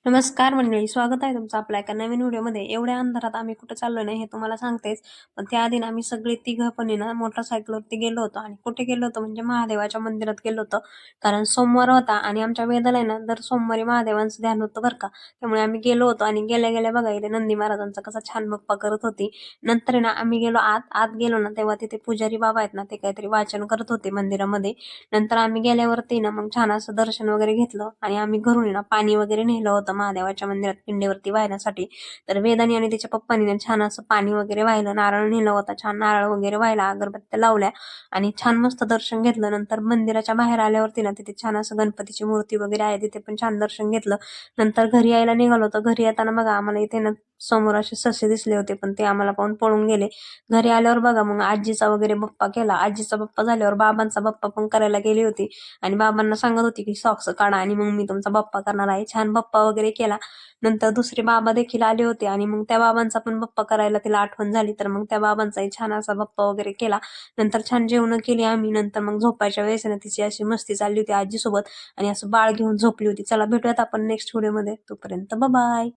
नमस्कार मंडळी, स्वागत आहे तुमचं आपल्या एका नवीन व्हिडिओमध्ये. एवढ्या अंधारात आम्ही कुठं चाललो नाही हे तुम्हाला सांगतेच. पण त्याआधी आम्ही सगळे तिघं पण ना मोटरसायकलवरती गेलो होतो. आणि कुठे गेलो होतो म्हणजे महादेवाच्या मंदिरात गेलो होतो. कारण सोमवार होता आणि आमच्या वेदाला आहे ना दर सोमवारी महादेवांचं ध्यान होतं बरं का. त्यामुळे आम्ही गेलो होतो आणि गेल्या गेल्या बघा इथे नंदी महाराजांचा कसा छान बप्पा करत होती. नंतर आहे ना आम्ही गेलो आत गेलो ना तेव्हा तिथे पुजारी बाबा आहेत ना ते काहीतरी वाचन करत होते मंदिरामध्ये. नंतर आम्ही गेल्यावरती ना मग छान असं दर्शन वगैरे घेतलं आणि आम्ही घरून आहे ना पाणी वगैरे नेलं होतं महादेवाच्या मंदिरात पिंडीवरती वाहण्यासाठी. तर वेदानी आणि त्याच्या पप्पानी ना छान असं पाणी वगैरे वाहिलं, नारळ नेलं होता, छान नारळ वगैरे वाहिला, अगरबत्त्या लावल्या आणि छान मस्त दर्शन घेतलं. नंतर मंदिराच्या बाहेर आल्यावरती ना तिथे छान असं गणपतीची मूर्ती वगैरे आहे, तिथे पण छान दर्शन घेतलं. नंतर घरी यायला निघालो होतो. घरी येताना बघा आम्हाला इथे ना समोर असे ससे दिसले होते, पण ते आम्हाला पाहून पळून गेले. घरी आल्यावर बघा मग आजीचा वगैरे बप्पा केला. आजीचा बप्पा झाल्यावर बाबांचा बप्पा पण करायला गेली होती आणि बाबांना सांगत होती की सॉक्स काढा आणि मग मी तुमचा बप्पा करणार आहे. छान बप्पा वगैरे केला. नंतर दुसरे बाबा देखील आले होते आणि मग त्या बाबांचा पण बप्पा करायला तिला आठवण झाली, तर मग त्या बाबांचाही छान असा बप्पा वगैरे केला. नंतर छान जेवण केली आम्ही. नंतर मग झोपायच्या वेळेस ना तिची अशी मस्ती चालली होती आजीसोबत आणि असं बाळ घेऊन झोपली होती. चला भेटूयात आपण नेक्स्ट व्हिडिओमध्ये. तोपर्यंत बाय.